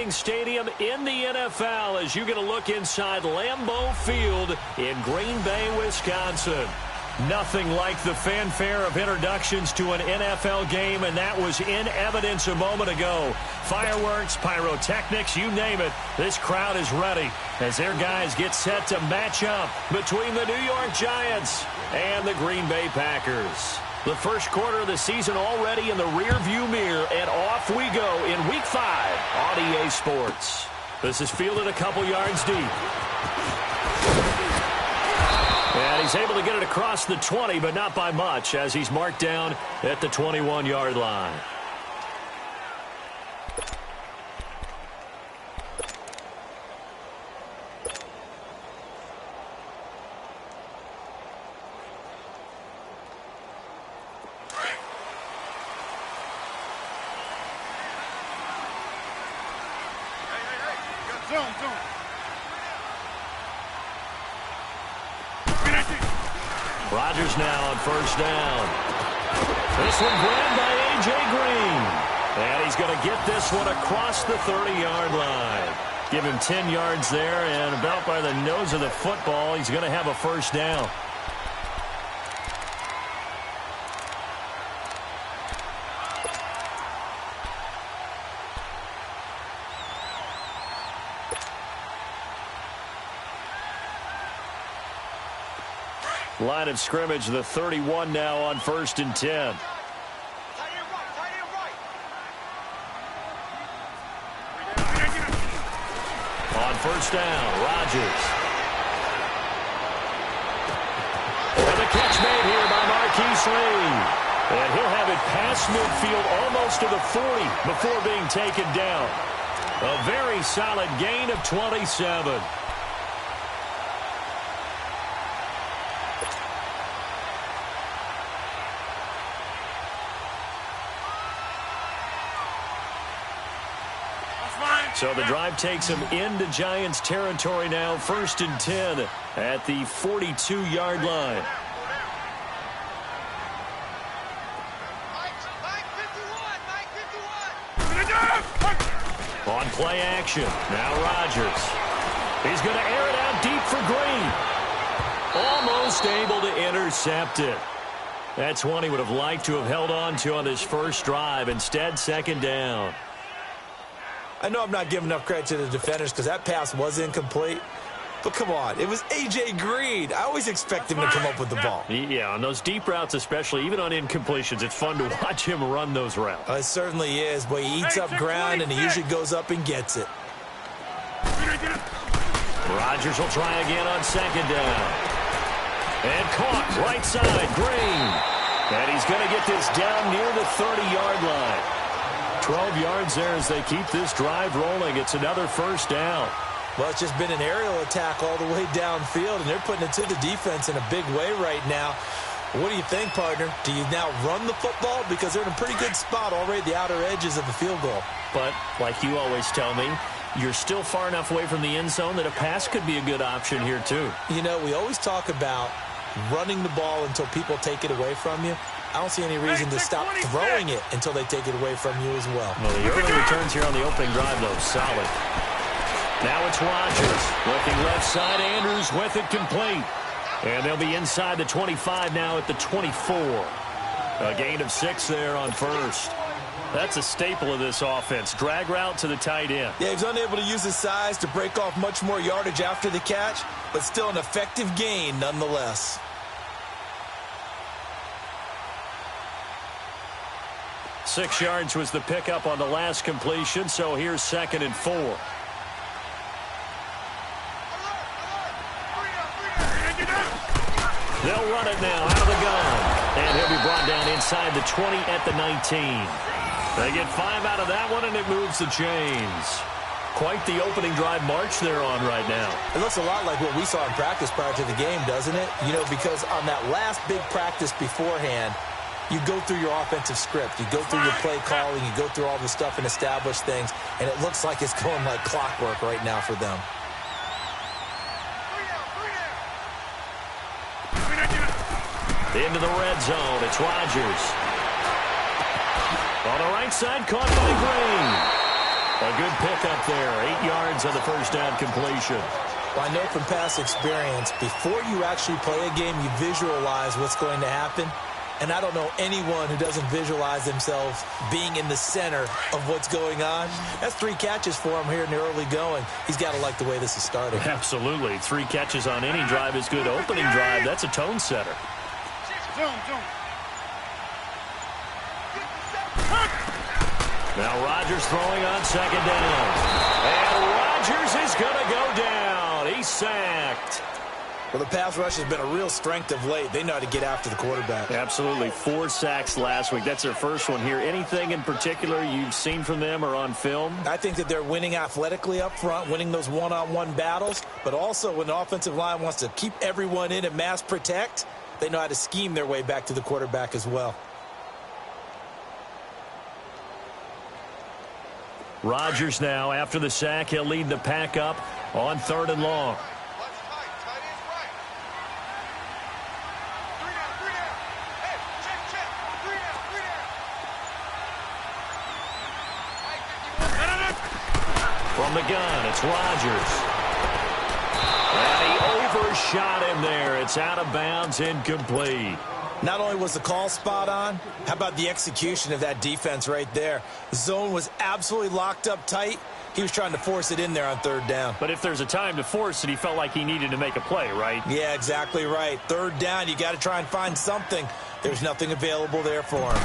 exciting stadium in the NFL as you get a look inside Lambeau Field in Green Bay, Wisconsin. Nothing like the fanfare of introductions to an NFL game, and that was in evidence a moment ago. Fireworks, pyrotechnics, you name it. This crowd is ready as their guys get set to match up between the New York Giants and the Green Bay Packers. The first quarter of the season already in the rearview mirror, and off we go in Week 5 on EA Sports. This is fielded a couple yards deep. And he's able to get it across the 20, but not by much, as he's marked down at the 21-yard line. Rodgers now on first down. This one grabbed by A.J. Green. And he's going to get this one across the 30-yard line. Give him 10 yards there, and about by the nose of the football, he's going to have a first down. Line of scrimmage, the 31 now on 1st and 10. On first down, Rodgers. And the catch made here by Marquise Lee. And he'll have it past midfield almost to the 40 before being taken down. A very solid gain of 27. So the drive takes him into Giants territory now, 1st and 10 at the 42-yard line. On play action, now Rodgers. He's going to air it out deep for Green. Almost able to intercept it. That's one he would have liked to have held on to on his first drive. Instead, 2nd down. I know I'm not giving enough credit to the defenders because that pass was incomplete. But come on, it was A.J. Green. I always expect him to come up with the ball. Yeah, on those deep routes especially, even on incompletions, it's fun to watch him run those routes. It certainly is, but he eats up ground and he usually goes up and gets it. Rodgers will try again on 2nd down. And caught right side, Green. And he's going to get this down near the 30-yard line. 12 yards there as they keep this drive rolling. It's another first down. Well, it's just been an aerial attack all the way downfield, and they're putting it to the defense in a big way right now. What do you think, partner? Do you now run the football? Because they're in a pretty good spot already at the outer edges of the field goal. But, like you always tell me, you're still far enough away from the end zone that a pass could be a good option here, too. You know, we always talk about running the ball until people take it away from you. I don't see any reason to stop throwing it until they take it away from you as well. Well, the early returns here on the opening drive, though, solid. Now it's Rodgers. Looking left side, Andrews with it complete. And they'll be inside the 25 now at the 24. A gain of 6 there on first. That's a staple of this offense. Drag route to the tight end. Yeah, he's unable to use his size to break off much more yardage after the catch, but still an effective gain nonetheless. Six yards was the pickup on the last completion, so here's 2nd and 4. They'll run it now out of the gun. And he'll be brought down inside the 20 at the 19. They get 5 out of that one, and it moves the chains. Quite the opening drive march they're on right now. It looks a lot like what we saw in practice prior to the game, doesn't it? You know, because on that last big practice beforehand, you go through your offensive script. You go through your play calling. You go through all the stuff and establish things. And it looks like it's going like clockwork right now for them. Into the red zone. It's Rodgers. On the right side, caught by Green. A good pickup there. 8 yards on the first down completion. Well, I know from past experience, before you actually play a game, you visualize what's going to happen. And I don't know anyone who doesn't visualize themselves being in the center of what's going on. That's 3 catches for him here in the early going. He's got to like the way this is starting. Absolutely. 3 catches on any drive is good. Opening drive, that's a tone setter. Now Rodgers throwing on second down. And Rodgers is going to go down. He's sacked. Well, the pass rush has been a real strength of late. They know how to get after the quarterback. Absolutely. 4 sacks last week. That's their first one here. Anything in particular you've seen from them or on film? I think that they're winning athletically up front, winning those one-on-one battles, but also when the offensive line wants to keep everyone in and mass protect, they know how to scheme their way back to the quarterback as well. Rodgers now, after the sack, he'll lead the pack up on 3rd and long. From the gun, it's Rodgers. And he overshot him there. It's out of bounds, incomplete. Not only was the call spot on, how about the execution of that defense right there? The zone was absolutely locked up tight. He was trying to force it in there on 3rd down. But if there's a time to force it, he felt like he needed to make a play, right? Yeah, exactly right. 3rd down, you got to try and find something. There's nothing available there for him.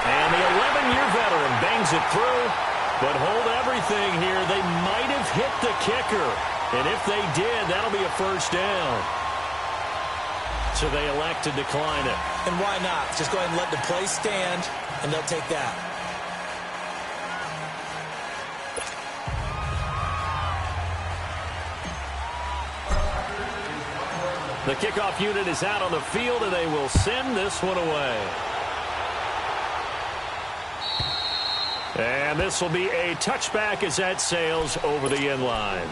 And the 11-year veteran bangs it through. But hold everything here. They might have hit the kicker. And if they did, that'll be a first down. So they elect to decline it. And why not? Just go ahead and let the play stand, and they'll take that. The kickoff unit is out on the field, and they will send this one away. And this will be a touchback as that sails over the end line.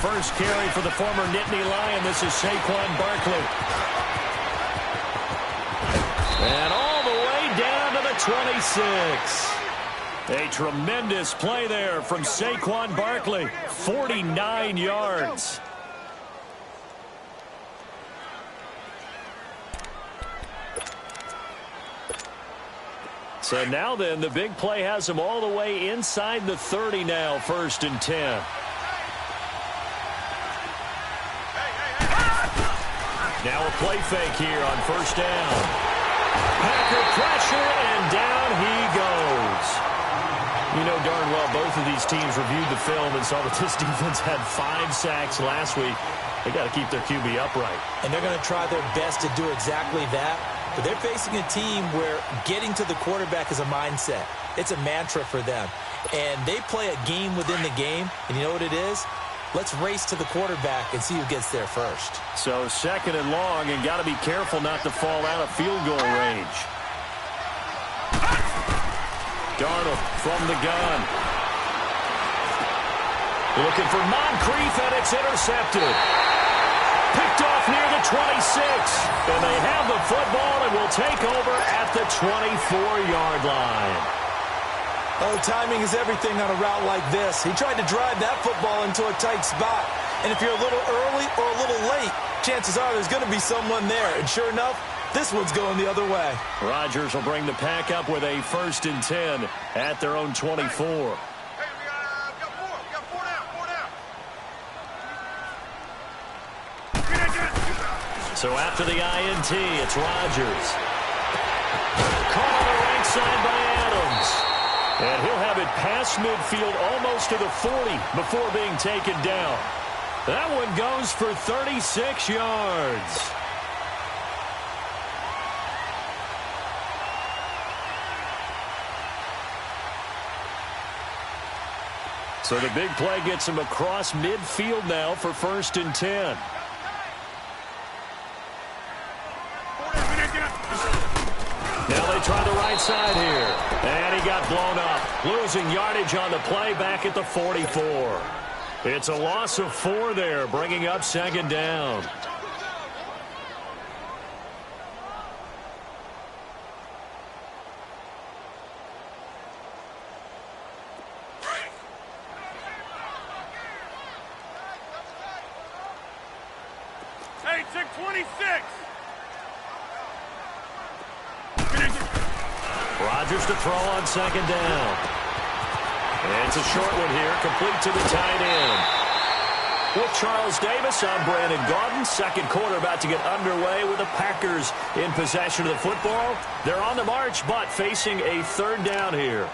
First carry for the former Nittany Lion. This is Saquon Barkley. And all the way down to the 26. A tremendous play there from Saquon Barkley. 49 yards. So now then, the big play has him all the way inside the 30 now, 1st and 10. Now a play fake here on 1st down. Packer pressure, and down he goes. You know darn well both of these teams reviewed the film and saw that this defense had 5 sacks last week. They got to keep their QB upright. And they're going to try their best to do exactly that. But they're facing a team where getting to the quarterback is a mindset. It's a mantra for them. And they play a game within the game. And you know what it is? Let's race to the quarterback and see who gets there first. So 2nd and long, and got to be careful not to fall out of field goal range. Darnold from the gun. Looking for Moncrief, and it's intercepted. Picked off near the 26. And they have the football and will take over at the 24-yard line. Oh, timing is everything on a route like this. He tried to drive that football into a tight spot. And if you're a little early or a little late, chances are there's going to be someone there. And sure enough, this one's going the other way. Rodgers will bring the pack up with a 1st and 10 at their own 24. Hey, we got 4. We got 4 down. So after the INT, it's Rodgers. Caught on the right side by Adams. And he'll have it past midfield almost to the 40 before being taken down. That one goes for 36 yards. So the big play gets him across midfield now for 1st and 10. Now they try the right side here. And he got blown up. Losing yardage on the play back at the 44. It's a loss of 4 there, bringing up 2nd down. Hey, check 26. Rodgers to throw on 2nd down. And it's a short one here, complete to the tight end. With Charles Davis, I'm Brandon Gaudin. 2nd quarter about to get underway with the Packers in possession of the football. They're on the march, but facing a 3rd down here.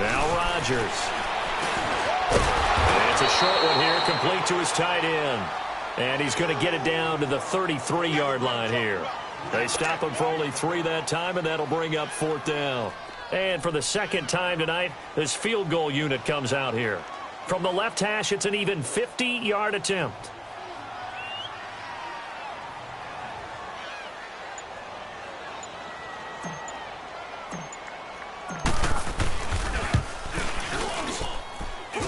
Now Rodgers. And it's a short one here, complete to his tight end. And he's going to get it down to the 33-yard line here. They stop him for only 3 that time, and that'll bring up 4th down. And for the 2nd time tonight, this field goal unit comes out here. From the left hash, it's an even 50-yard attempt.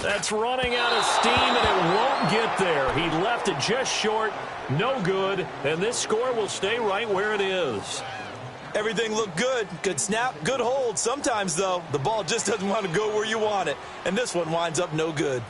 That's running out of steam, and it won't get there. He left it just short, no good, and this score will stay right where it is. Everything looked good. Good snap, good hold. Sometimes, though, the ball just doesn't want to go where you want it, and this one winds up no good.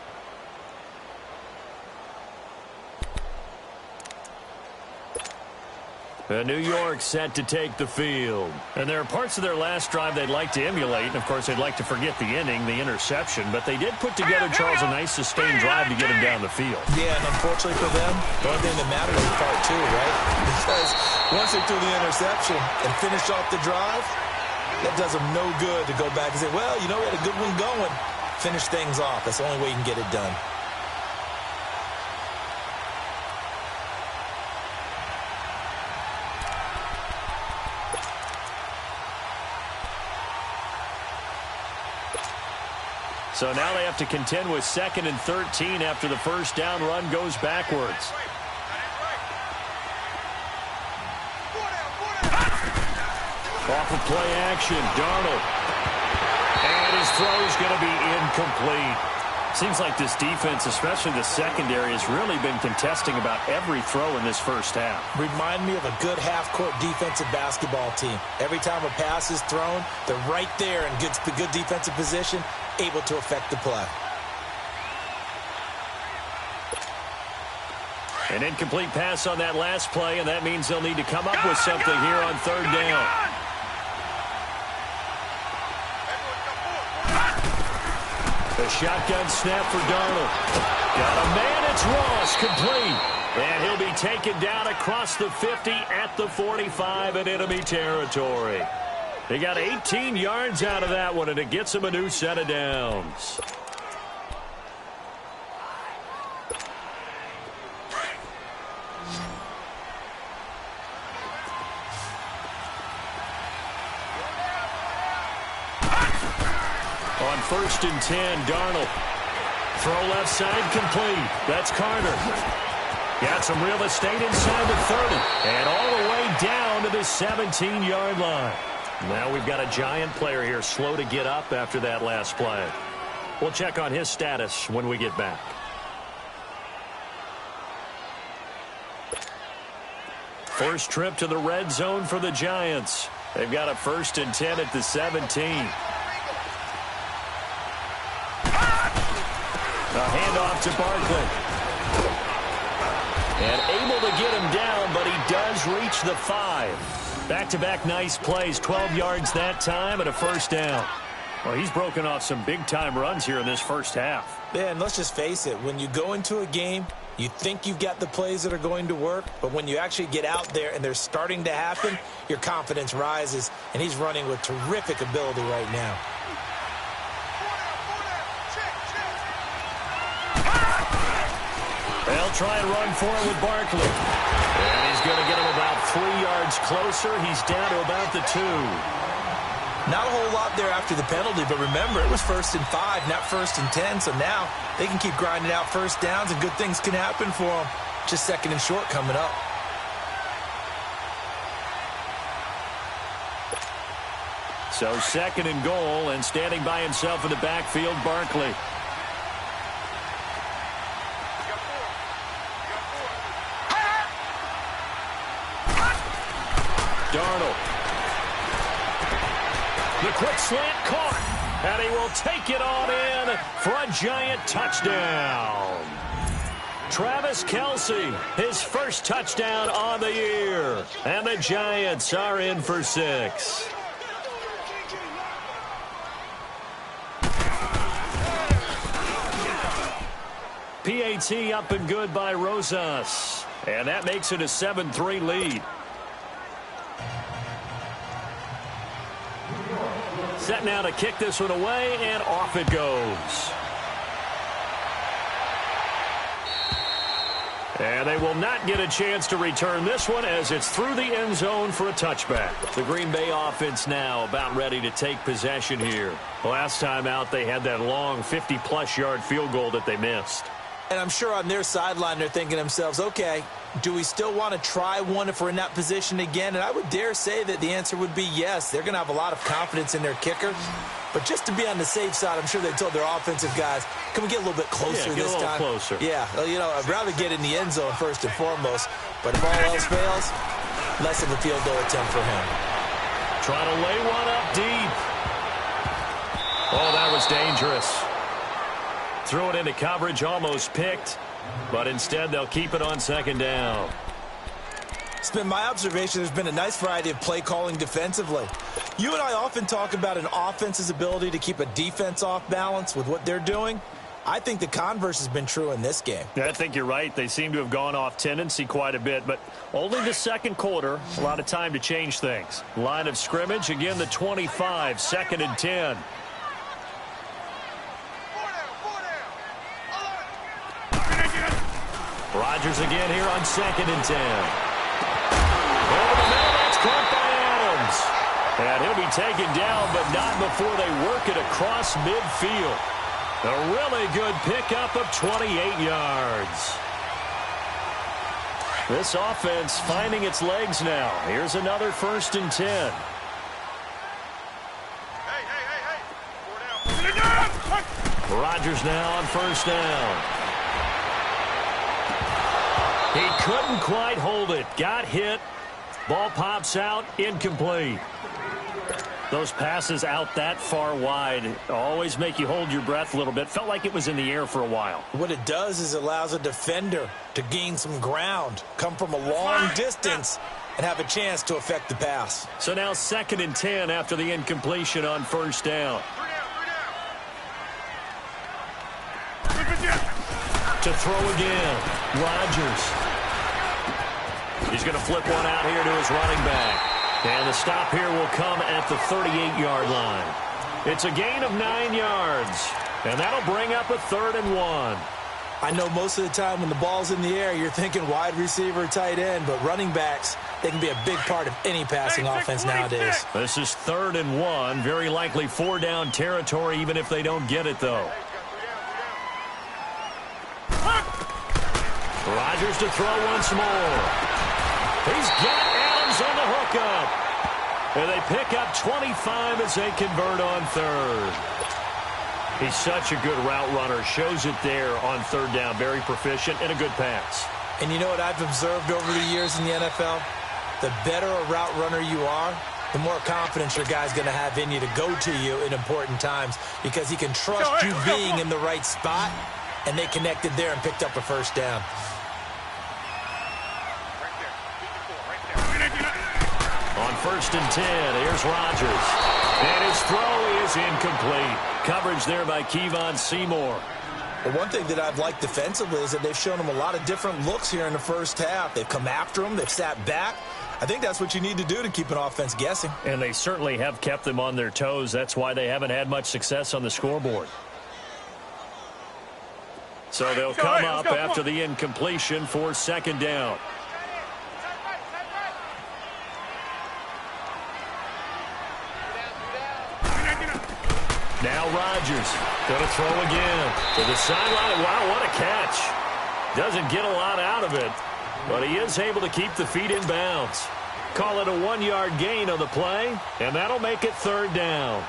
New York set to take the field. And there are parts of their last drive they'd like to emulate. And, of course, they'd like to forget the inning, the interception. But they did put together, Charles, a nice sustained drive to get him down the field. Yeah, and unfortunately for them, the only thing that matters is part 2, right? Because once they threw the interception and finished off the drive, that does them no good to go back and say, well, you know, we had a good one going. Finish things off. That's the only way you can get it done. So now they have to contend with 2nd and 13 after the 1st down run goes backwards. Off of play action, Darnold. And his throw is going to be incomplete. Seems like this defense, especially the secondary, has really been contesting about every throw in this 1st half. Remind me of a good half-court defensive basketball team. Every time a pass is thrown, they're right there in good defensive position, able to affect the play. An incomplete pass on that last play, and that means they'll need to come up with something here on 3rd down. The shotgun snap for Darnold. Got a man, it's Ross, complete. And he'll be taken down across the 50 at the 45 in enemy territory. They got 18 yards out of that one, and it gets him a new set of downs. On 1st and 10, Darnold. Throw left side, complete. That's Carter. Got some real estate inside the 30. And all the way down to the 17-yard line. Now we've got a giant player here slow to get up after that last play. We'll check on his status when we get back. First trip to the red zone for the Giants. They've got a 1st and 10 at the 17. A handoff to Barkley. And able to get him down, but he does reach the 5. Back-to-back nice plays, 12 yards that time and a 1st down. Well, he's broken off some big-time runs here in this 1st half. Yeah, and let's just face it, when you go into a game You think you've got the plays that are going to work, but when you actually get out there and they're starting to happen, your confidence rises, and he's running with terrific ability right now. They'll try and run for it with Barkley. And he's going to get him about 3 yards closer. He's down to about the 2. Not a whole lot there after the penalty, but remember, it was 1st and 5, not 1st and 10, so now they can keep grinding out first downs, and good things can happen for them. Just 2nd and short coming up. So 2nd and goal, and standing by himself in the backfield, Barkley. Darnold. The quick slant caught, and he will take it on in for a giant touchdown. Travis Kelce, his first touchdown on the year, and the Giants are in for 6. PAT up and good by Rosas, and that makes it a 7-3 lead. Set now to kick this one away, and off it goes. And they will not get a chance to return this one as it's through the end zone for a touchback. The Green Bay offense now about ready to take possession here. Last time out, they had that long 50-plus yard field goal that they missed. And I'm sure on their sideline they're thinking to themselves, okay, do we still want to try one if we're in that position again? And I would dare say that the answer would be yes. They're going to have a lot of confidence in their kicker. But just to be on the safe side, I'm sure they told their offensive guys, can we get a little bit closer this time? Yeah, get a little closer. Yeah, you know, I'd rather get in the end zone first and foremost. But if all else fails, less of a field goal attempt for him. Trying to lay one up deep. Oh, that was dangerous. Threw it into coverage, almost picked. But instead, they'll keep it on 2nd down. It's been my observation there's been a nice variety of play calling defensively. You and I often talk about an offense's ability to keep a defense off balance with what they're doing. I think the converse has been true in this game. Yeah, I think you're right. They seem to have gone off tendency quite a bit, but only the 2nd quarter. A lot of time to change things. Line of scrimmage, again the 25, 2nd and 10. Rodgers again here on 2nd and 10. Over the middle, that's caught by Adams. And he'll be taken down, but not before they work it across midfield. A really good pickup of 28 yards. This offense finding its legs now. Here's another 1st and 10. Hey. Rodgers now on 1st down. He couldn't quite hold it. Got hit. Ball pops out. Incomplete. Those passes out that far wide always make you hold your breath a little bit. Felt like it was in the air for a while. What it does is it allows a defender to gain some ground, come from a long distance, and have a chance to affect the pass. So now 2nd and 10 after the incompletion on 1st down. To throw again, Rodgers. He's going to flip one out here to his running back. And the stop here will come at the 38-yard line. It's a gain of 9 yards. And that'll bring up a 3rd and 1. I know most of the time when the ball's in the air, you're thinking wide receiver, tight end, but running backs, they can be a big part of any passing offense nowadays. This is 3rd and 1. Very likely 4-down territory, even if they don't get it, though. Rodgers to throw once more. He's got Adams on the hookup. And they pick up 25 as they convert on 3rd. He's such a good route runner. Shows it there on 3rd down. Very proficient and a good pass. And you know what I've observed over the years in the NFL? The better a route runner you are, the more confidence your guy's going to have in you to go to you in important times because he can trust you being in the right spot, and they connected there and picked up a 1st down. On 1st and 10, here's Rodgers. And his throw is incomplete. Coverage there by Kevon Seymour. Well, one thing that I've liked defensively is that they've shown them a lot of different looks here in the first half. They've come after them. They've sat back. I think that's what you need to do to keep an offense guessing. And they certainly have kept them on their toes. That's why they haven't had much success on the scoreboard. So they'll come up after the incompletion for second down. Now Rodgers going to throw again to the sideline. Wow, what a catch. Doesn't get a lot out of it, but he is able to keep the feet in bounds. Call it a 1-yard gain on the play, and that'll make it third down.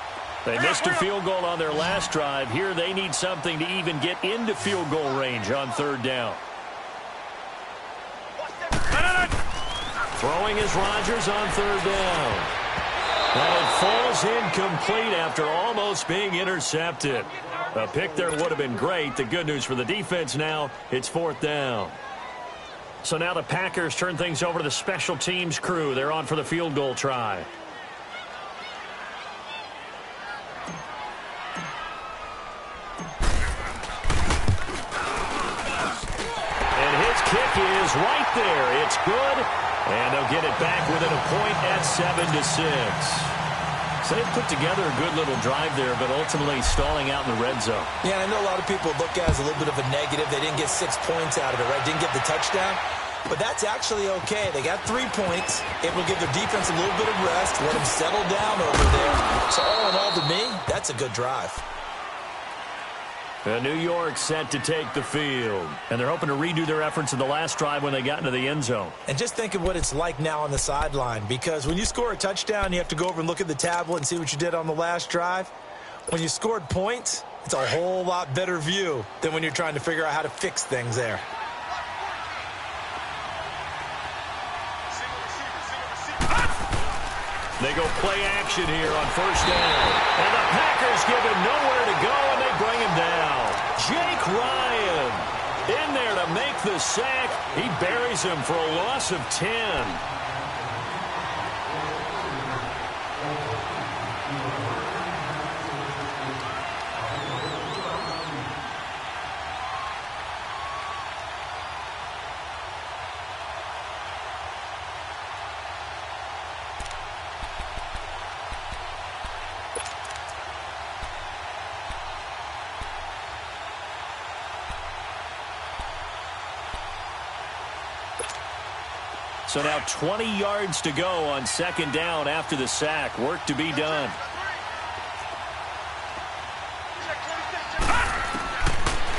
They missed a field goal on their last drive. Here they need something to even get into field goal range on third down. Throwing is Rodgers on third down. Well, it falls incomplete after almost being intercepted. A pick there would have been great. The good news for the defense now, it's fourth down. So now the Packers turn things over to the special teams crew. They're on for the field goal try. And his kick is right there. It's good. And they'll get it back within a point at 7-6. So they put together a good little drive there, but ultimately stalling out in the red zone. Yeah, I know a lot of people look at it as a little bit of a negative. They didn't get 6 points out of it, right? Didn't get the touchdown. But that's actually okay. They got 3 points. It will give their defense a little bit of rest, let them settle down over there. So all in all, to me, that's a good drive. New York set to take the field. And they're hoping to redo their efforts in the last drive when they got into the end zone. And just think of what it's like now on the sideline. Because when you score a touchdown, you have to go over and look at the tablet and see what you did on the last drive. When you scored points, it's a whole lot better view than when you're trying to figure out how to fix things there. They go play action here on first down. And the Packers give him nowhere to go, and they bring him down. Jake Ryan in there to make the sack. He buries him for a loss of 10. So now 20 yards to go on second down after the sack. Work to be done.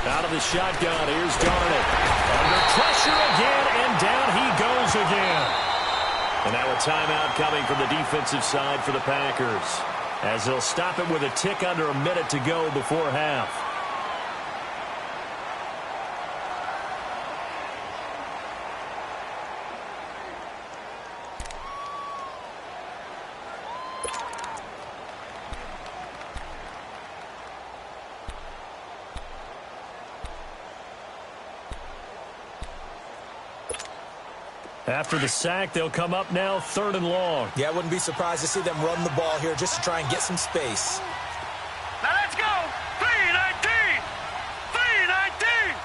Out of the shotgun, here's Darnold. Under pressure again, and down he goes again. And now a timeout coming from the defensive side for the Packers, as they'll stop it with a tick under a minute to go before half. After the sack, they'll come up now third and long. Yeah, I wouldn't be surprised to see them run the ball here just to try and get some space. Now let's go. 3-19. 3-19.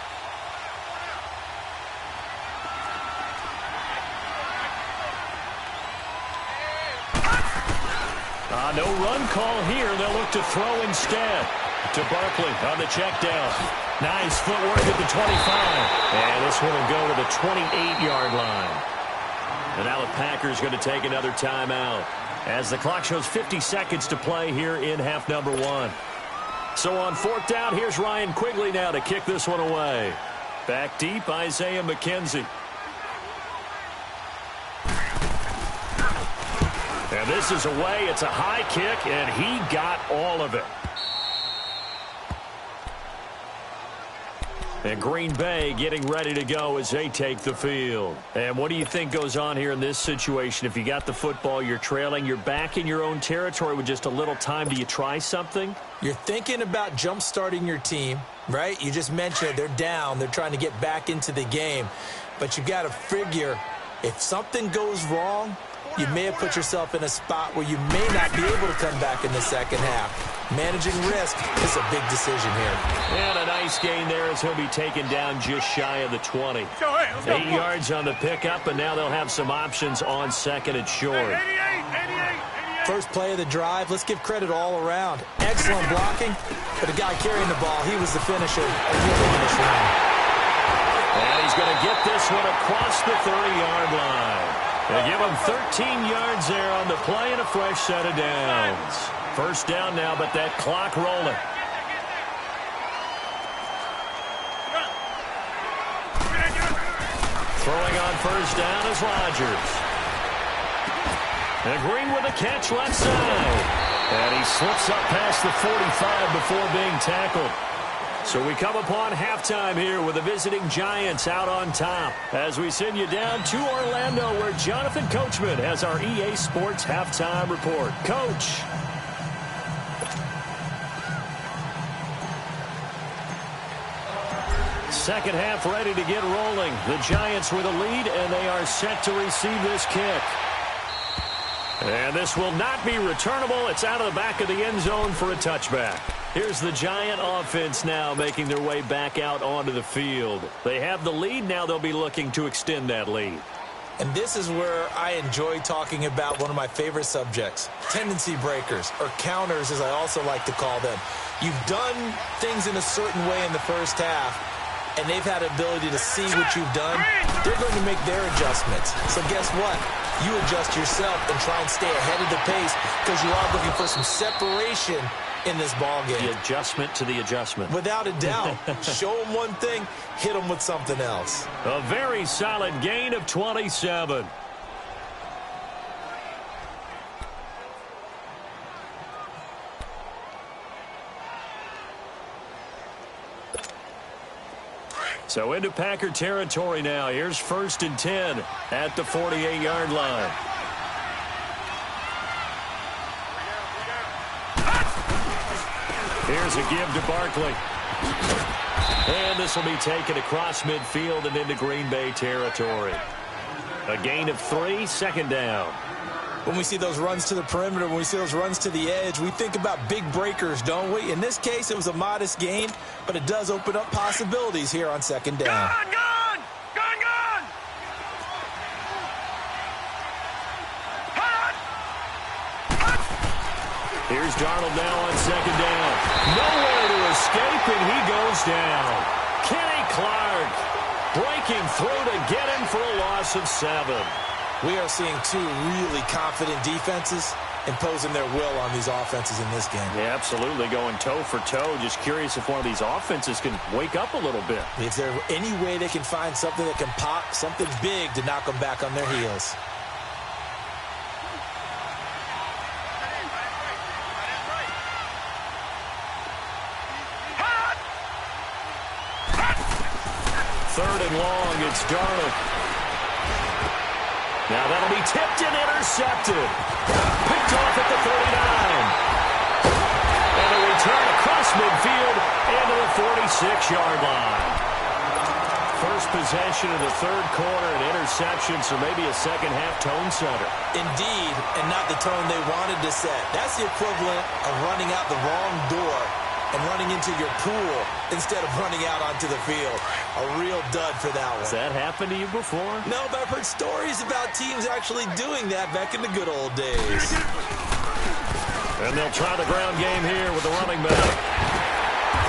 No run call here. They'll look to throw instead. To Barkley on the check down. Nice footwork at the 25. And this one will go to the 28-yard line. And now the Packers going to take another timeout as the clock shows 50 seconds to play here in half number 1. So on fourth down, here's Ryan Quigley now to kick this one away. Back deep, Isaiah McKenzie. And this is away. It's a high kick, and he got all of it. And Green Bay getting ready to go as they take the field. And what do you think goes on here in this situation? If you got the football, you're trailing, you're back in your own territory with just a little time. Do you try something? You're thinking about jump-starting your team, right? You just mentioned it. They're down. They're trying to get back into the game. But you've got to figure if something goes wrong, you may have put yourself in a spot where you may not be able to come back in the second half. Managing risk is a big decision here. And a nice gain there as he'll be taken down just shy of the 20. 8 yards on the pickup, and now they'll have some options on second and short. First play of the drive, let's give credit all around. Excellent blocking, but the guy carrying the ball, he was the finisher. And he's going to get this one across the 30-yard line. They give him 13 yards there on the play and a fresh set of downs. First down now, but that clock rolling. Throwing on first down is Rodgers. And Green with a catch left side. And he slips up past the 45 before being tackled. So we come upon halftime here with the visiting Giants out on top as we send you down to Orlando where Jonathan Coachman has our EA Sports halftime report. Coach. Second half ready to get rolling. The Giants with a lead, and they are set to receive this kick. And this will not be returnable. It's out of the back of the end zone for a touchback. Here's the Giant offense now making their way back out onto the field. They have the lead. Now they'll be looking to extend that lead. And this is where I enjoy talking about one of my favorite subjects, tendency breakers, or counters as I also like to call them. You've done things in a certain way in the first half, and they've had the ability to see what you've done. They're going to make their adjustments. So guess what? You adjust yourself and try and stay ahead of the pace because you are looking for some separation in this ball game. The adjustment to the adjustment. Without a doubt. Show them one thing, hit them with something else. A very solid gain of 27. So into Packer territory now. Here's 1st and 10 at the 48-yard line. Here's a give to Barkley. And this will be taken across midfield and into Green Bay territory. A gain of 3, second down. When we see those runs to the perimeter, when we see those runs to the edge, we think about big breakers, don't we? In this case, it was a modest gain, but it does open up possibilities here on second down. Gone! Here's Darnold now on second down. Nowhere to escape, and he goes down. Kenny Clark breaking through to get him for a loss of 7. We are seeing two really confident defenses imposing their will on these offenses in this game. Yeah, absolutely, going toe for toe. Just curious if one of these offenses can wake up a little bit. Is there any way they can find something that can pop, something big to knock them back on their heels? Third and long, it's Darnold. Now that'll be tipped and intercepted. Picked off at the 39. And a return across midfield into the 46-yard line. First possession of the third quarter, an interception, so maybe a second-half tone setter. Indeed, and not the tone they wanted to set. That's the equivalent of running out the wrong door and running into your pool instead of running out onto the field. A real dud for that one. Has that happened to you before? No, but I've heard stories about teams actually doing that back in the good old days. And they'll try the ground game here with the running back.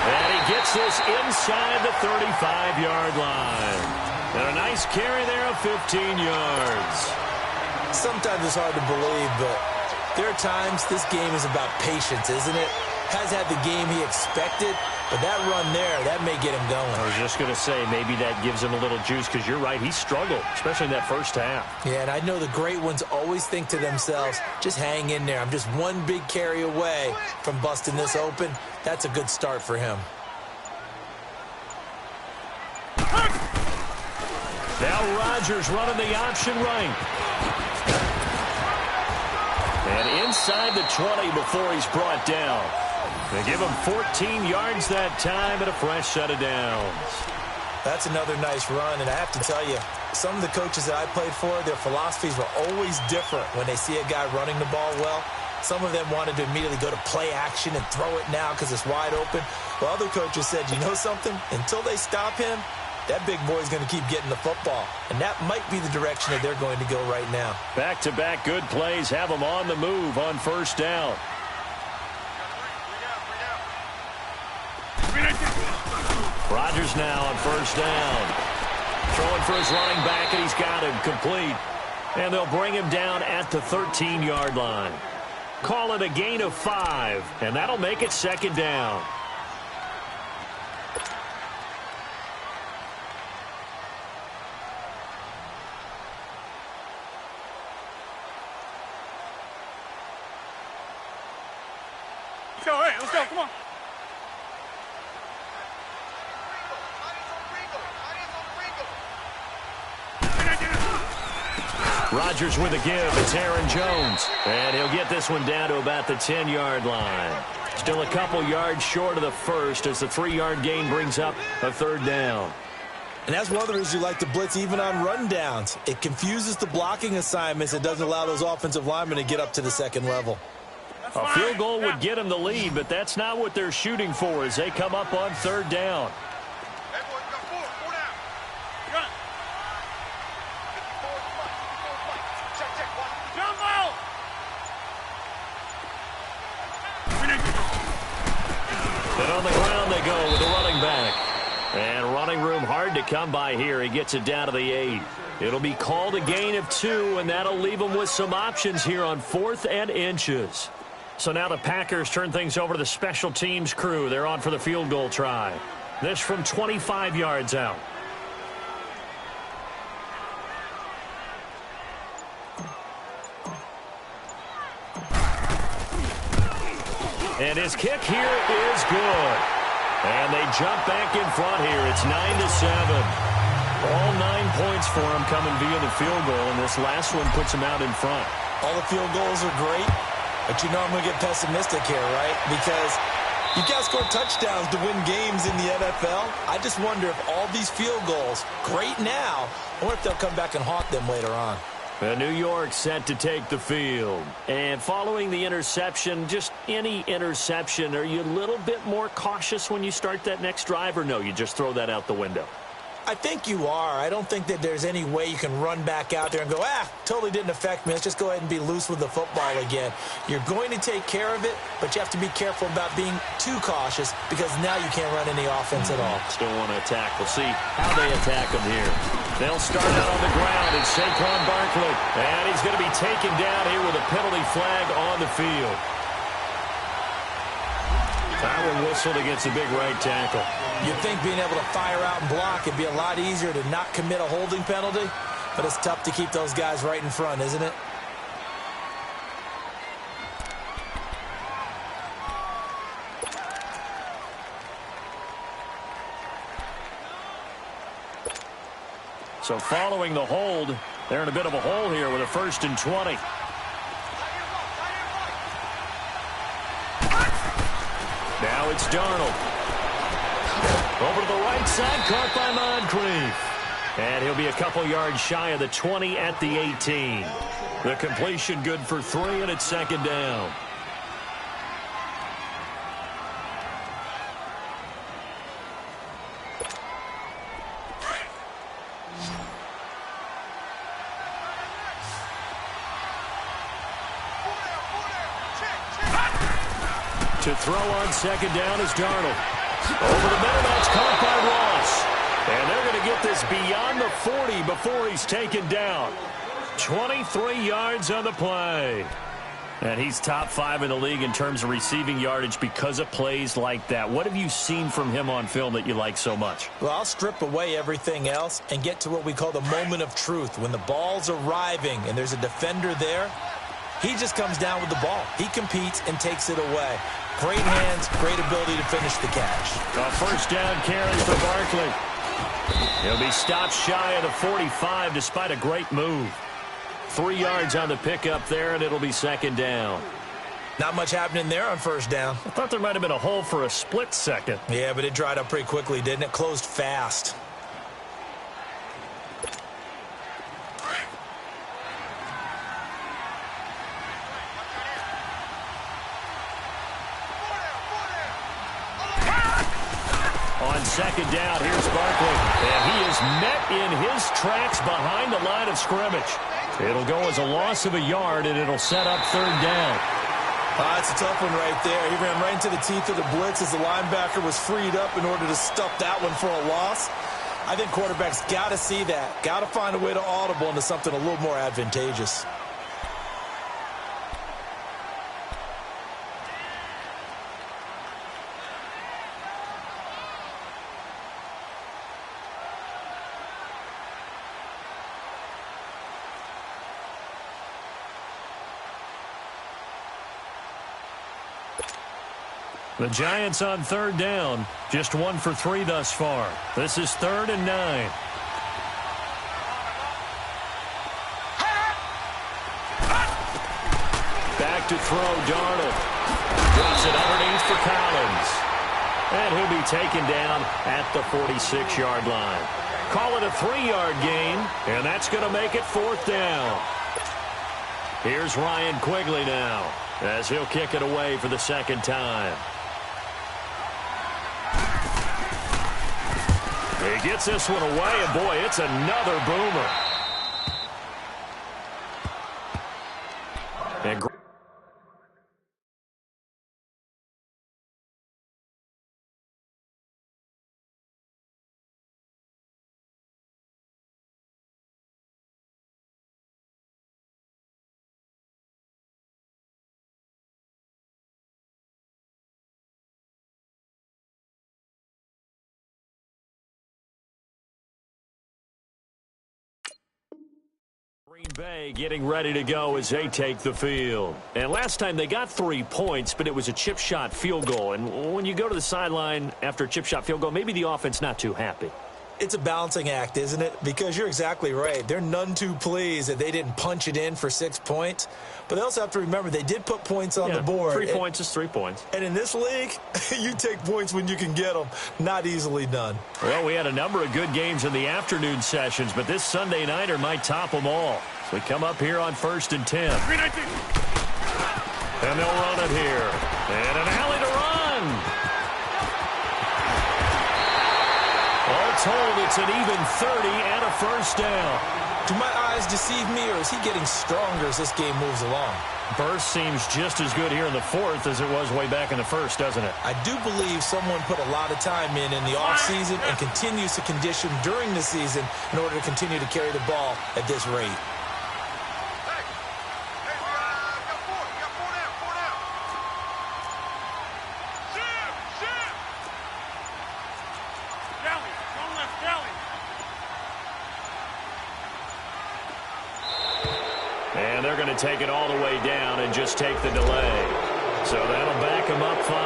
And he gets this inside the 35-yard line. And a nice carry there of 15 yards. Sometimes it's hard to believe, but there are times this game is about patience, isn't it? Has had the game he expected, but that run there, that may get him going. I was just going to say, maybe that gives him a little juice, because you're right, he struggled, especially in that first half. Yeah, and I know the great ones always think to themselves, just hang in there. I'm just one big carry away from busting this open. That's a good start for him. Now Rodgers running the option right. And inside the 20 before he's brought down. They give him 14 yards that time and a fresh set of downs. That's another nice run, and I have to tell you, some of the coaches that I played for, their philosophies were always different when they see a guy running the ball well. Some of them wanted to immediately go to play action and throw it now because it's wide open. Well, other coaches said, you know something? Until they stop him, that big boy's going to keep getting the football. And that might be the direction that they're going to go right now. Back-to-back good plays have them on the move on first down. Rodgers now on first down. Throwing for his running back, and he's got him complete. And they'll bring him down at the 13-yard line. Call it a gain of 5, and that'll make it second down. Let's go, come on. Rodgers with a give. It's Aaron Jones. And he'll get this one down to about the 10-yard line. Still a couple yards short of the first as the 3-yard gain brings up a third down. And that's one of the reasons you like to blitz even on rundowns. It confuses the blocking assignments. It doesn't allow those offensive linemen to get up to the second level. A field goal would get them the lead, but that's not what they're shooting for as they come up on third down. Hey, boys, we got four down. Run. 54, check, watch. Jump out. And on the ground they go with the running back. And running room hard to come by here. He gets it down to the 8. It'll be called a gain of 2, and that'll leave them with some options here on 4th and inches. So now the Packers turn things over to the special teams crew. They're on for the field goal try. This from 25 yards out. And his kick here is good. And they jump back in front here. It's 9-7. All 9 points for him coming via the field goal, and this last one puts him out in front. All the field goals are great, but you know I'm going to get pessimistic here, right? Because you got to score touchdowns to win games in the NFL. I just wonder if all these field goals, great now, I wonder if they'll come back and haunt them later on. New York set to take the field. And following the interception, just any interception, are you a little bit more cautious when you start that next drive, or no, you just throw that out the window? I think you are. I don't think that there's any way you can run back out there and go, totally didn't affect me. Let's just go ahead and be loose with the football again. You're going to take care of it, but you have to be careful about being too cautious because now you can't run any offense at all. Still want to attack. We'll see how they attack them here. They'll start out on the ground. It's Saquon Barkley. And he's going to be taken down here with a penalty flag on the field. Power whistled against the big right tackle. You'd think being able to fire out and block would be a lot easier to not commit a holding penalty, but it's tough to keep those guys right in front, isn't it? So following the hold, they're in a bit of a hole here with a 1st and 20. Now it's Darnold. Over to the right side, caught by Moncrief. And he'll be a couple yards shy of the 20 at the 18. The completion good for 3, and it's second down. To throw on second down is Darnold. Over the middle, that's caught by Ross. And they're going to get this beyond the 40 before he's taken down. 23 yards on the play. And he's top 5 in the league in terms of receiving yardage because of plays like that. What have you seen from him on film that you like so much? Well, I'll strip away everything else and get to what we call the moment of truth. When the ball's arriving and there's a defender there, he just comes down with the ball. He competes and takes it away. Great hands, great ability to finish the catch. A first down carry for Barkley. He'll be stopped shy of the 45 despite a great move. 3 yards on the pickup there, and it'll be second down. Not much happening there on first down. I thought there might have been a hole for a split second. Yeah, but it dried up pretty quickly, didn't it? Closed fast. On second down, here's Barkley. And he is met in his tracks behind the line of scrimmage. It'll go as a loss of a yard, and it'll set up third down. It's a tough one right there. He ran right into the teeth of the blitz as the linebacker was freed up in order to stuff that one for a loss. I think quarterbacks got to see that. Got to find a way to audible into something a little more advantageous. The Giants on third down. Just 1 for 3 thus far. This is 3rd and 9. Back to throw, Darnold. Drops it underneath for Collins. And he'll be taken down at the 46-yard line. Call it a 3-yard gain, and that's going to make it 4th down. Here's Ryan Quigley now, as he'll kick it away for the second time. He gets this one away, and boy, it's another boomer. And Green Bay getting ready to go as they take the field. And last time they got 3 points, but it was a chip shot field goal. And when you go to the sideline after a chip shot field goal, maybe the offense not too happy. It's a balancing act, isn't it? Because you're exactly right. They're none too pleased that they didn't punch it in for 6 points. But they also have to remember they did put points on the board. 3 points is 3 points. And in this league, you take points when you can get them. Not easily done. Well, we had a number of good games in the afternoon sessions, but this Sunday nighter might top them all. So we come up here on 1st and 10. And they'll run it here. And an alley to run. All told, it's an even 30 and a first down. Do my eyes deceive me, or is he getting stronger as this game moves along? Burst seems just as good here in the 4th as it was way back in the 1st, doesn't it? I do believe someone put a lot of time in the offseason and continues to condition during the season in order to continue to carry the ball at this rate. And they're going to take it all the way down and just take the delay. So that'll back them up 5.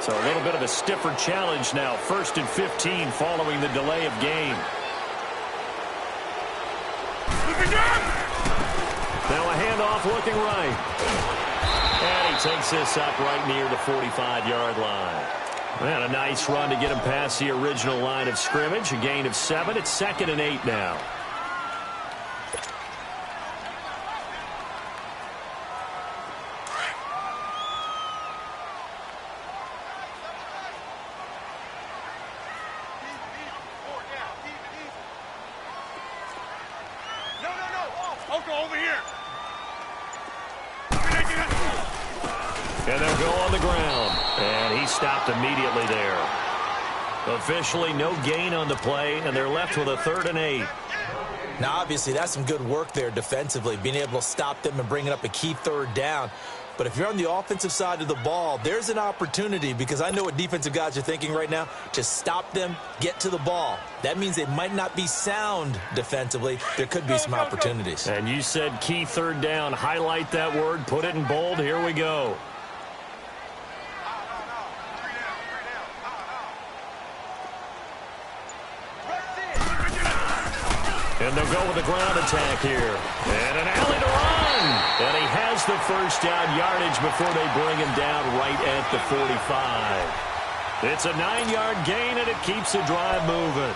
So a little bit of a stiffer challenge now. 1st and 15 following the delay of game. Now a handoff looking right. And he takes this up right near the 45-yard line. And a nice run to get him past the original line of scrimmage. A gain of 7. It's 2nd and 8 now. Over here. And they'll go on the ground. And he stopped immediately there. Officially no gain on the play, and they're left with a 3rd and 8. Now, obviously, that's some good work there defensively, being able to stop them and bringing up a key 3rd down. But if you're on the offensive side of the ball, there's an opportunity, because I know what defensive guys are thinking right now. Just stop them, get to the ball. That means they might not be sound defensively. There could be some opportunities. And you said key 3rd down. Highlight that word. Put it in bold. Here we go. And they'll go with the ground attack here. And an alley to run. And he has the first down yardage before they bring him down right at the 45. It's a 9-yard gain, and it keeps the drive moving.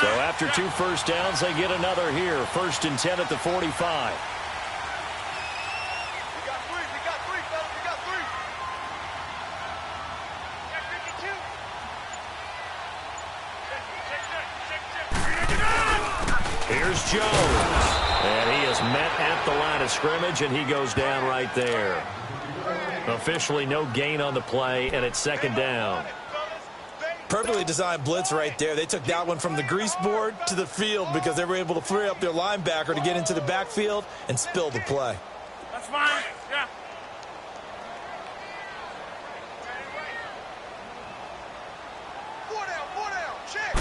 So after 2 first downs, they get another here. 1st and 10 at the 45. We got 3, fellas. We got 3. Check. Here's Jones. And he is met at the line of scrimmage, and he goes down right there. Officially no gain on the play, and it's 2nd down. Perfectly designed blitz right there. They took that one from the grease board to the field because they were able to free up their linebacker to get into the backfield and spill the play. That's fine. Yeah. Four down. Check.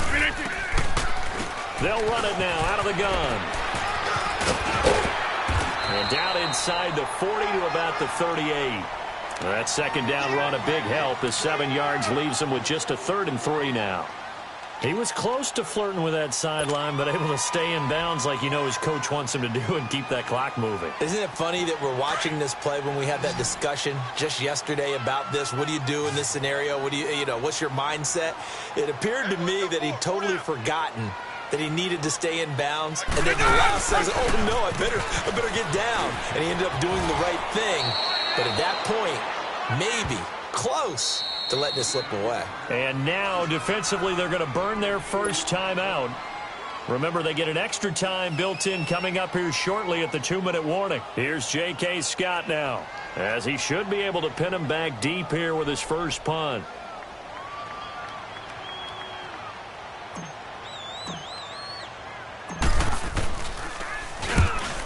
They'll run it now out of the gun. And down inside the 40 to about the 38. That 2nd down run a big help as 7 yards leaves him with just a 3rd and 3 now. He was close to flirting with that sideline, but able to stay in bounds like you know his coach wants him to do and keep that clock moving. Isn't it funny that we're watching this play when we had that discussion just yesterday about this? What do you do in this scenario? What do you know, what's your mindset? It appeared to me that he'd totally forgotten that he needed to stay in bounds, and then the last says, oh no, I better get down. And he ended up doing the right thing. But at that point, maybe close to letting it slip away. And now, defensively, they're going to burn their first time out. Remember, they get an extra time built in coming up here shortly at the 2-minute warning. Here's J.K. Scott now, as he should be able to pin him back deep here with his first punt.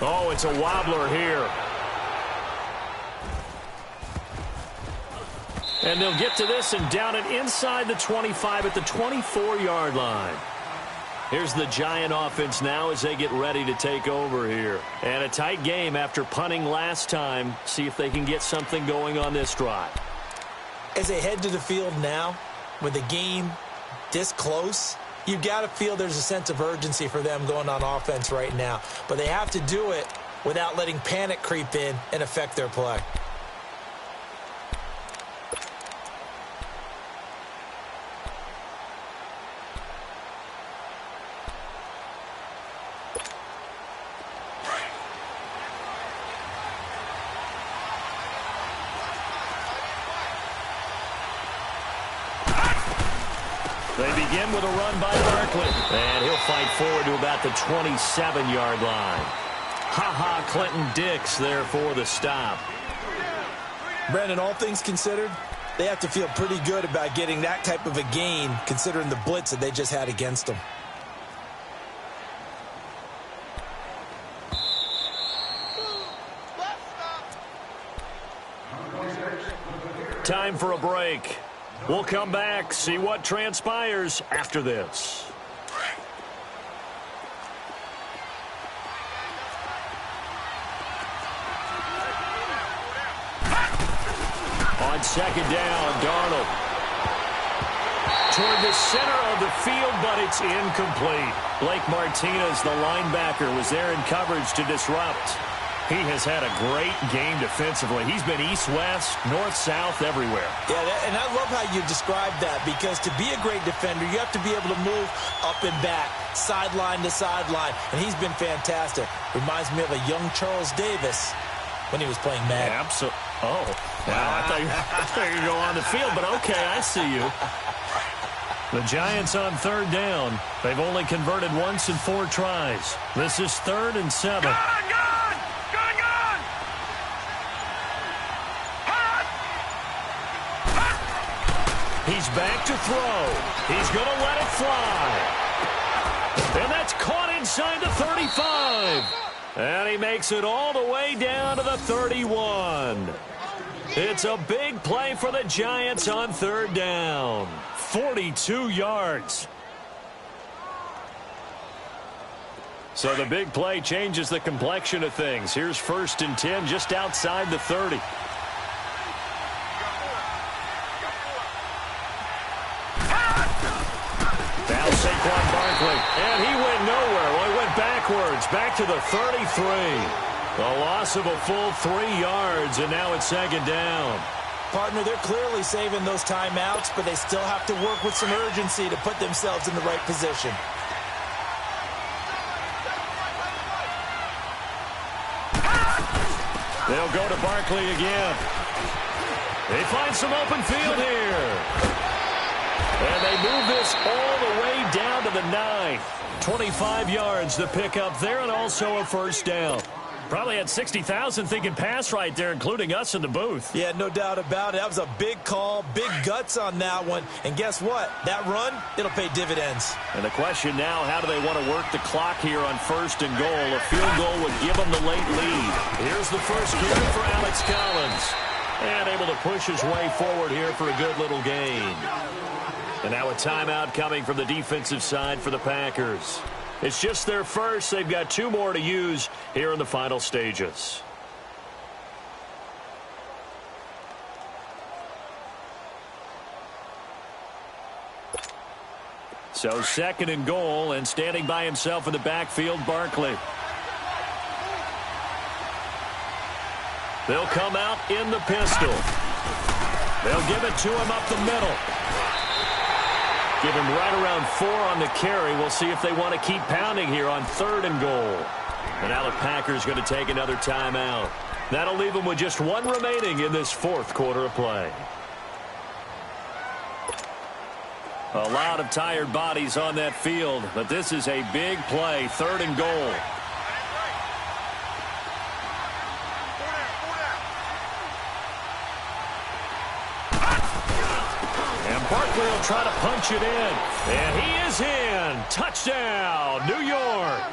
Oh, it's a wobbler here. And they'll get to this and down it inside the 25 at the 24-yard line. Here's the Giant offense now as they get ready to take over here. And a tight game after punting last time. See if they can get something going on this drive. As they head to the field now, with the game this close, you've got to feel there's a sense of urgency for them going on offense right now. But they have to do it without letting panic creep in and affect their play. They begin with a run by Barkley. And he'll fight forward to about the 27-yard line. Ha-ha, Clinton Dix there for the stop. Brandon, all things considered, they have to feel pretty good about getting that type of a gain considering the blitz that they just had against them. Time for a break. We'll come back, see what transpires after this. On 2nd down, Darnold. Toward the center of the field, but it's incomplete. Blake Martinez, the linebacker, was there in coverage to disrupt. He has had a great game defensively. He's been east-west, north-south, everywhere. Yeah, and I love how you described that because to be a great defender, you have to be able to move up and back, sideline to sideline, and he's been fantastic. Reminds me of a young Charles Davis when he was playing Madden. Absolutely. Oh, wow. I thought you were going to go on the field, but okay, I see you. The Giants on 3rd down. They've only converted once in 4 tries. This is 3rd and 7. He's back to throw. He's going to let it fly. And that's caught inside the 35. And he makes it all the way down to the 31. It's a big play for the Giants on 3rd down. 42 yards. So the big play changes the complexion of things. Here's 1st and 10 just outside the 30. Now Saquon Barkley, and he went nowhere. Well, he went backwards, back to the 33. A loss of a full 3 yards, and now it's 2nd down. Partner, they're clearly saving those timeouts, but they still have to work with some urgency to put themselves in the right position. They'll go to Barkley again. They find some open field here. And they move this all the way down to the 9. 25 yards to pick up there, and also a first down. Probably had 60,000 thinking pass right there, including us in the booth. Yeah, no doubt about it. That was a big call, big guts on that one. And guess what? That run, it'll pay dividends. And the question now, how do they want to work the clock here on first and goal? A field goal would give them the late lead. Here's the first carry for Alex Collins. And able to push his way forward here for a good little gain. And now a timeout coming from the defensive side for the Packers. It's just their first. They've got 2 more to use here in the final stages. So second and goal, and standing by himself in the backfield, Barkley. They'll come out in the pistol. They'll give it to him up the middle. Give him right around 4 on the carry. We'll see if they want to keep pounding here on third and goal. And now the Packers going to take another timeout. That'll leave them with just 1 remaining in this fourth quarter of play. A lot of tired bodies on that field, but this is a big play, third and goal. Barkley will try to punch it in. And he is in. Touchdown, New York.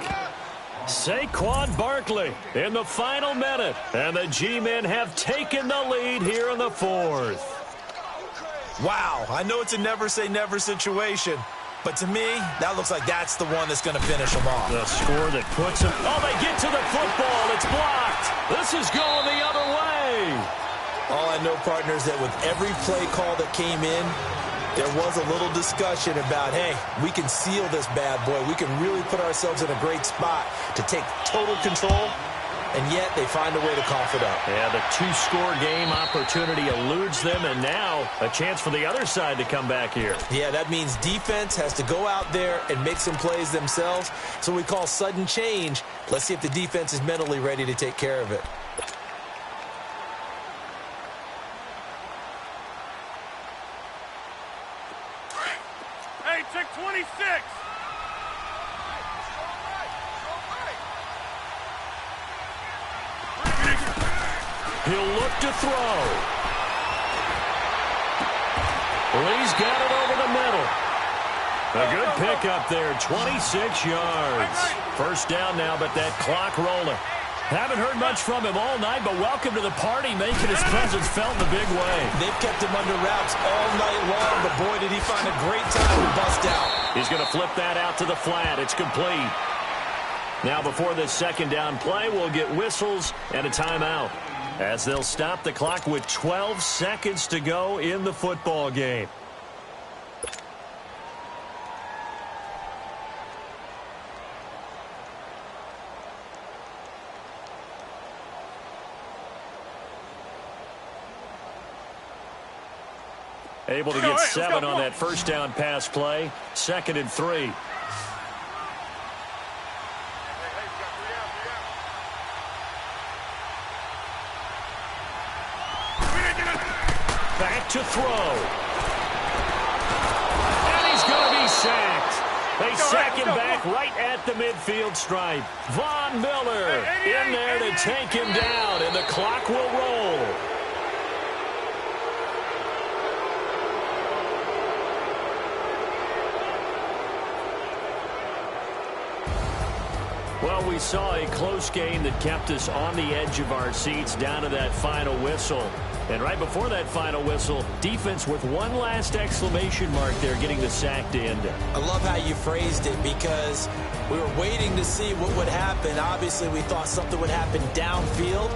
Saquon Barkley in the final minute. And the G-men have taken the lead here in the fourth. Wow, I know it's a never-say-never situation. But to me, that looks like that's the one that's going to finish them off. The score that puts them... Oh, they get to the football. It's blocked. This is going the other way. All I know, partner, is that with every play call that came in, there was a little discussion about, hey, we can seal this bad boy. We can really put ourselves in a great spot to take total control, and yet they find a way to cough it up. Yeah, the 2-score game opportunity eludes them, and now a chance for the other side to come back here. Yeah, that means defense has to go out there and make some plays themselves. So we call sudden change. Let's see if the defense is mentally ready to take care of it. Hey, check 26. He'll look to throw. Lee's got it over the middle. A good pickup there, 26 yards. First down now, but that clock rolling. Haven't heard much from him all night, but welcome to the party, making his presence felt in a big way. They've kept him under wraps all night long, but boy, did he find a great time to bust out. He's going to flip that out to the flat. It's complete. Now, before this second down play, we'll get whistles and a timeout, as they'll stop the clock with 12 seconds to go in the football game. Able to get 7 on that first down pass play. 2nd and 3. Back to throw. And he's going to be sacked. They sack him back right at the midfield stripe. Von Miller in there to take him down, and the clock will roll. Well, we saw a close game that kept us on the edge of our seats down to that final whistle. And right before that final whistle, defense with one last exclamation mark there, getting the sack to end it. I love how you phrased it, because we were waiting to see what would happen. Obviously, we thought something would happen downfield.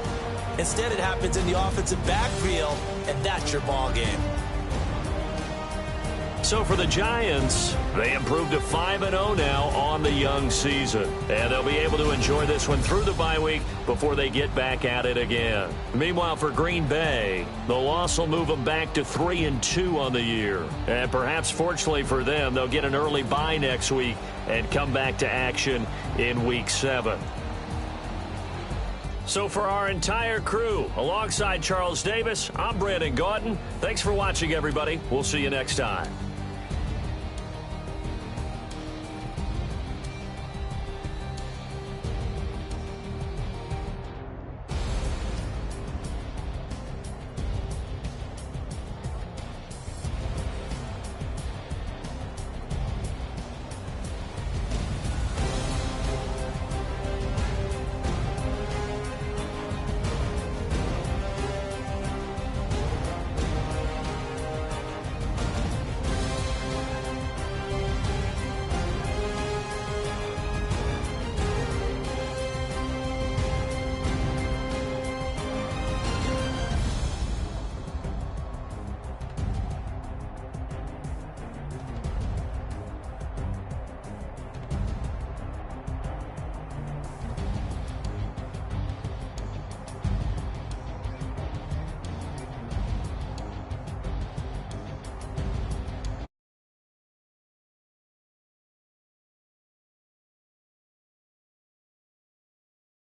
Instead, it happens in the offensive backfield, and that's your ball game. So for the Giants, they improved to 5-0 now on the young season. And they'll be able to enjoy this one through the bye week before they get back at it again. Meanwhile, for Green Bay, the loss will move them back to 3-2 on the year. And perhaps fortunately for them, they'll get an early bye next week and come back to action in Week 7. So for our entire crew, alongside Charles Davis, I'm Brandon Gaudin. Thanks for watching, everybody. We'll see you next time.